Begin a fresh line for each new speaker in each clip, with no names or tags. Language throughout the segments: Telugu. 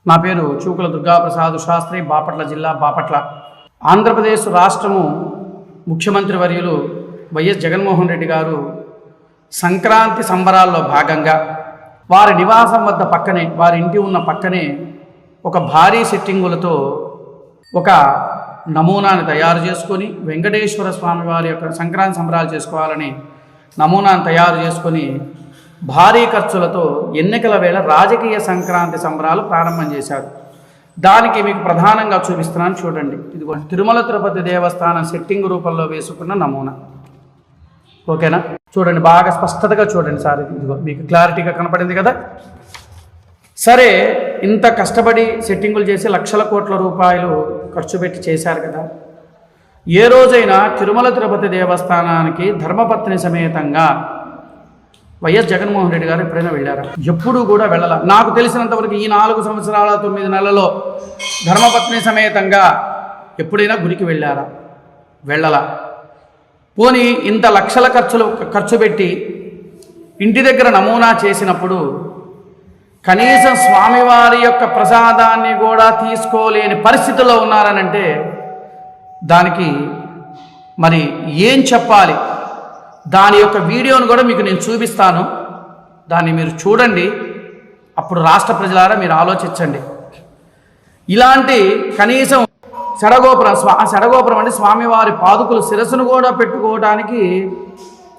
నా పేరు చూకుల దుర్గాప్రసాద్ శాస్త్రి, బాపట్ల జిల్లా, బాపట్ల. ఆంధ్రప్రదేశ్ రాష్ట్రము ముఖ్యమంత్రి వర్యులు వైఎస్ జగన్మోహన్ రెడ్డి గారు సంక్రాంతి సంబరాల్లో భాగంగా వారి నివాసం వద్ద పక్కనే, వారి ఇంటి ఉన్న పక్కనే ఒక భారీ సెట్టింగులతో ఒక నమూనాను తయారు చేసుకొని, వెంకటేశ్వర స్వామి వారి యొక్క సంక్రాంతి సంబరాలు చేసుకోవాలని నమూనాను తయారు చేసుకొని భారీ ఖర్చులతో ఎన్నికల వేళ రాజకీయ సంక్రాంతి సంబరాలు ప్రారంభం చేశారు. దానికి మీకు ప్రధానంగా చూపిస్తున్నాను, చూడండి. ఇదిగో తిరుమల తిరుపతి దేవస్థానం సెట్టింగ్ రూపంలో వేసుకున్న నమూనా. ఓకేనా? చూడండి, బాగా స్పష్టతగా చూడండి సార్. ఇదిగో మీకు క్లారిటీగా కనపడింది కదా. సరే, ఇంత కష్టపడి సెట్టింగులు చేసి లక్షల కోట్ల రూపాయలు ఖర్చు పెట్టి చేశారు కదా. ఏ రోజైనా తిరుమల తిరుపతి దేవస్థానానికి ధర్మపత్ని సమేతంగా వైఎస్ జగన్మోహన్ రెడ్డి గారు ఎప్పుడైనా వెళ్ళారా? ఎప్పుడూ కూడా వెళ్ళాల. నాకు తెలిసినంతవరకు ఈ 4 సంవత్సరాల 9 నెలల్లో ధర్మపత్ని సమేతంగా ఎప్పుడైనా గుడికి వెళ్ళారా? వెళ్ళలా. పోనీ ఇంత లక్షల ఖర్చు పెట్టి ఇంటి దగ్గర నమూనా చేసినప్పుడు కనీసం స్వామివారి యొక్క ప్రసాదాన్ని కూడా తీసుకోలేని పరిస్థితుల్లో ఉన్నారనంటే దానికి మరి ఏం చెప్పాలి? దాని యొక్క వీడియోను కూడా మీకు నేను చూపిస్తాను, దాన్ని మీరు చూడండి. అప్పుడు రాష్ట్ర ప్రజలారా మీరు ఆలోచించండి. ఇలాంటి కనీసం షడగోపురం అంటే స్వామివారి పాదుకులు శిరస్సును కూడా పెట్టుకోవడానికి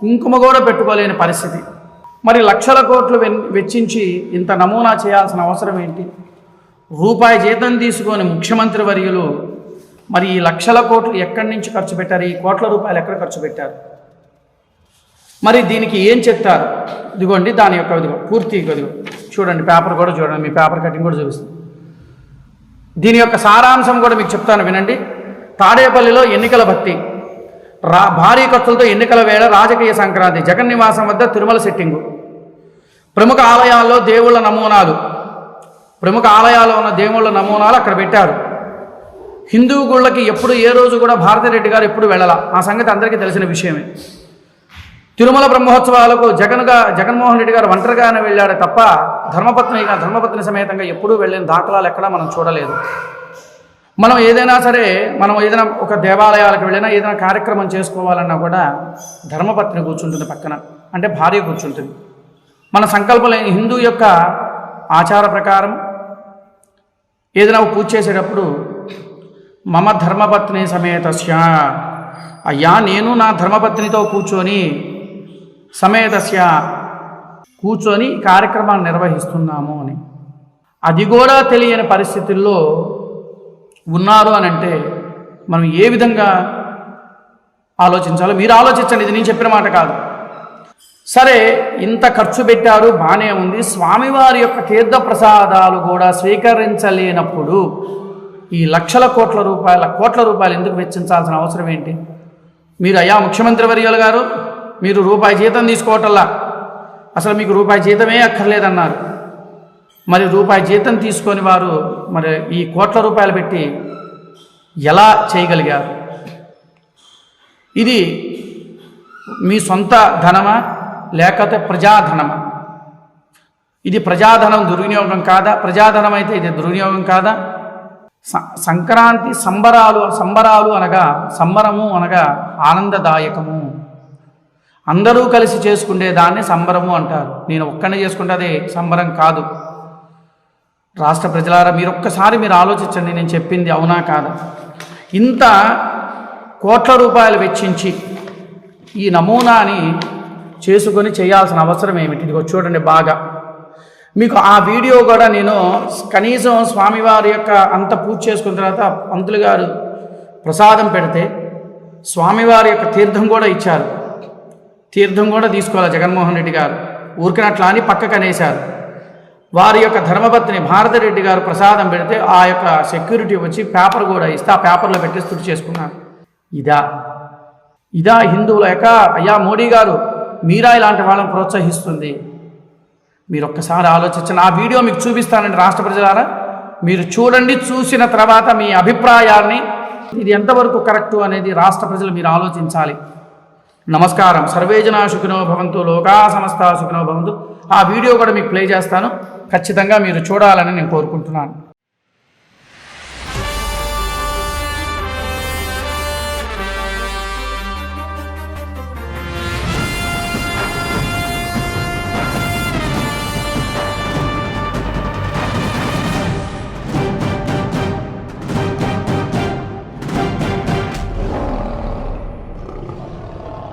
కుంకుమ కూడా పెట్టుకోలేని పరిస్థితి. మరి లక్షల కోట్లు వెచ్చించి ఇంత నమూనా చేయాల్సిన అవసరం ఏంటి? రూపాయి జీతం తీసుకొని ముఖ్యమంత్రి వర్యులు మరి ఈ లక్షల కోట్లు ఎక్కడి నుంచి ఖర్చు పెట్టారు? ఈ కోట్ల రూపాయలు ఎక్కడ ఖర్చు పెట్టారు? మరి దీనికి ఏం చెప్తారు? ఇదిగోండి దాని యొక్క పూర్తి ఇదిగో చూడండి, పేపర్ కూడా చూడండి, మీ పేపర్ కటింగ్ కూడా చూపిస్తుంది. దీని యొక్క సారాంశం కూడా మీకు చెప్తాను, వినండి. తాడేపల్లిలో ఎన్నికల భక్తి, భారీ ఖర్చులతో ఎన్నికల వేళ రాజకీయ సంక్రాంతి, జగన్ నివాసం వద్ద తిరుమల సెట్టింగు, ప్రముఖ ఆలయాల్లో దేవుళ్ళ నమూనాలు, ప్రముఖ ఆలయాల్లో ఉన్న దేవుళ్ళ నమూనాలు అక్కడ పెట్టారు. హిందూ గుళ్ళకి ఎప్పుడు ఏ రోజు కూడా భారతిరెడ్డి గారు ఎప్పుడు వెళ్ళాల, ఆ సంగతి అందరికీ తెలిసిన విషయమే. తిరుమల బ్రహ్మోత్సవాలకు జగన్మోహన్ రెడ్డి గారు ఒంటరిగానే వెళ్ళాడు తప్ప ధర్మపత్ని సమేతంగా ఎప్పుడూ వెళ్ళిన దాఖలాలు ఎక్కడా మనం చూడలేదు. మనం ఏదైనా సరే, మనం ఏదైనా ఒక దేవాలయాలకు వెళ్ళినా, ఏదైనా కార్యక్రమం చేసుకోవాలన్నా కూడా ధర్మపత్ని కూర్చుంటుంది పక్కన, అంటే భార్య కూర్చుంటుంది. మన సంకల్పం హిందూ యొక్క ఆచార ప్రకారం ఏదైనా పూజ చేసేటప్పుడు మమ ధర్మపత్ని సమేతస్య, అయ్యా నేను నా ధర్మపత్నితో కూర్చొని కార్యక్రమాన్ని నిర్వహిస్తున్నాము అని. అది కూడా తెలియని పరిస్థితుల్లో ఉన్నారు అని అంటే మనం ఏ విధంగా ఆలోచించాలో మీరు ఆలోచించండి. ఇది నేను చెప్పిన మాట కాదు. సరే, ఇంత ఖర్చు పెట్టారు, బాగానే ఉంది. స్వామివారి యొక్క తీర్థ ప్రసాదాలు కూడా స్వీకరించలేనప్పుడు ఈ లక్షల కోట్ల రూపాయలు ఎందుకు వెచ్చించాల్సిన అవసరం ఏంటి? మీరు అయ్యా ముఖ్యమంత్రి వర్యులు గారు, మీరు రూపాయి జీతం తీసుకోవటల్లా, అసలు మీకు రూపాయి జీతమే అక్కర్లేదన్నారు. మరి రూపాయి జీతం తీసుకొని వారు మరి ఈ కోట్ల రూపాయలు పెట్టి ఎలా చేయగలిగారు? ఇది మీ సొంత ధనమా లేకపోతే ప్రజాధనమా? ఇది ప్రజాధనం దుర్వినియోగం కాదా? ప్రజాధనం అయితే ఇది దుర్వినియోగం కాదా? సంక్రాంతి సంబరాలు అనగా, సంబరము అనగా ఆనందదాయకము. అందరూ కలిసి చేసుకునే దాన్ని సంబరము అంటారు. నేను ఒక్కనే చేసుకుంటే అది సంబరం కాదు. రాష్ట్ర ప్రజలారా మీరు ఒక్కసారి ఆలోచించండి, నేను చెప్పింది అవునా కాదా? ఇంత కోట్ల రూపాయలు వెచ్చించి ఈ నమూనాని చేసుకొని చేయాల్సిన అవసరం ఏమిటి? ఇదిగో చూడండి బాగా. మీకు ఆ వీడియో కూడా నేను కనీసం స్వామివారి యొక్క అంత పూజ చేసుకున్న తర్వాత పంతులు గారు ప్రసాదం పెడితే స్వామివారి యొక్క తీర్థం కూడా ఇచ్చారు. తీర్థం కూడా తీసుకోవాలి జగన్మోహన్ రెడ్డి గారు, ఊరికినట్లా అని పక్కకు అనేశారు. వారి యొక్క ధర్మపత్ని భారతిరెడ్డి గారు ప్రసాదం పెడితే ఆ యొక్క సెక్యూరిటీ వచ్చి పేపర్ కూడా ఇస్తే ఆ పేపర్లో పెట్టి తుడి చేసుకున్నారు. ఇదా హిందువుల యొక్క? అయ్యా మోడీ గారు, మీరా ఇలాంటి వాళ్ళని ప్రోత్సహిస్తుంది? మీరు ఒక్కసారి ఆలోచించండి. ఆ వీడియో మీకు చూపిస్తానండి రాష్ట్ర ప్రజలారా, మీరు చూడండి. చూసిన తర్వాత మీ అభిప్రాయాన్ని, ఇది ఎంతవరకు కరెక్టు అనేది రాష్ట్ర ప్రజలు మీరు ఆలోచించాలి. నమస్కారం. సర్వే జనా సుఖినో భవంతు, లోకా సమస్తా సుఖినో భవంతు. ఆ వీడియో కూడా మీకు ప్లే చేస్తాను, ఖచ్చితంగా మీరు చూడాలని నేను కోరుకుంటున్నాను.